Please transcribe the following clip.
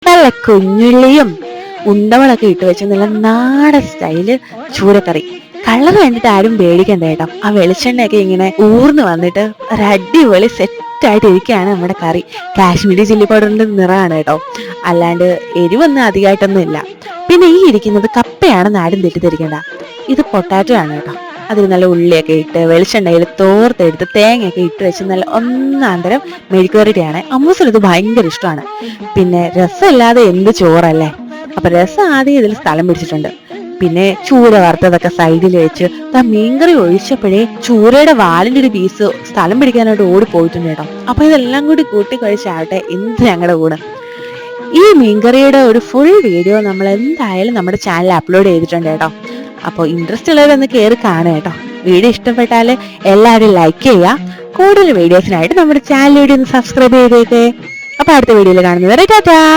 നല്ല കുഞ്ഞുള്ളിയും ഉണ്ടവളൊക്കെ ഇട്ട് വെച്ച നല്ല നാടൻ സ്റ്റൈല് ചൂരക്കറി. കളർ കണ്ടിട്ട് ആരും പേടിക്കണ്ട കേട്ടോ. ആ വെളിച്ചെണ്ണയൊക്കെ ഇങ്ങനെ ഊർന്ന് വന്നിട്ട് ഒരു അടിപൊളി സെറ്റായിട്ട് ഇരിക്കുകയാണ് നമ്മുടെ കറി. കാശ്മീരി ചില്ലി പൗഡറിന്റെ നിറമാണ് കേട്ടോ, അല്ലാണ്ട് എരിവൊന്നും അധികമായിട്ടൊന്നും ഇല്ല. പിന്നെ ഈ ഇരിക്കുന്നത് കപ്പയാണെന്ന് ആരും തെറ്റിദ്ധരിക്കണ്ട, ഇത് പൊട്ടാറ്റോ ആണ് കേട്ടോ. അതിൽ നല്ല ഉള്ളിയൊക്കെ ഇട്ട് വെളിച്ചെണ്ണയിൽ തോർത്തെടുത്ത് തേങ്ങയൊക്കെ ഇട്ട് വെച്ച് നല്ല ഒന്നാന്തരം മെഴുക്കുവരട്ടിയാണ്. അമ്മൂസിന് ഇത് ഭയങ്കര ഇഷ്ടമാണ്. പിന്നെ രസമില്ലാതെ എന്ത് ചോറല്ലേ. അപ്പൊ രസം ആദ്യം ഇതിൽ സ്ഥലം പിടിച്ചിട്ടുണ്ട്. പിന്നെ ചൂര വറുത്തതൊക്കെ സൈഡിൽ വെച്ച് മീൻകറി ഒഴിച്ചപ്പോഴേ ചൂരയുടെ വാലിന്റെ ഒരു പീസ് സ്ഥലം പിടിക്കാനായിട്ട് ഓടി പോയിട്ടുണ്ട് കേട്ടോ. അപ്പൊ ഇതെല്ലാം കൂടി കൂട്ടി കഴിച്ചാവട്ടെ എന്ത് ഞങ്ങളുടെ കൂടെ. ഈ മീൻകറിയുടെ ഒരു ഫുൾ വീഡിയോ നമ്മൾ എന്തായാലും നമ്മുടെ ചാനലിൽ അപ്ലോഡ് ചെയ്തിട്ടുണ്ട് കേട്ടോ. അപ്പോൾ ഇൻട്രസ്റ്റ് ഉള്ളവരൊന്ന് കയറി കാണുക കേട്ടോ. വീഡിയോ ഇഷ്ടപ്പെട്ടാൽ എല്ലാവരും ലൈക്ക് ചെയ്യുക. കൂടുതൽ വീഡിയോസിനായിട്ട് നമ്മുടെ ചാനൽ വീഡിയോ ഒന്ന് സബ്സ്ക്രൈബ് ചെയ്തേക്കേ. അപ്പൊ അടുത്ത വീഡിയോയിൽ കാണുന്നവരെ ടാറ്റാ.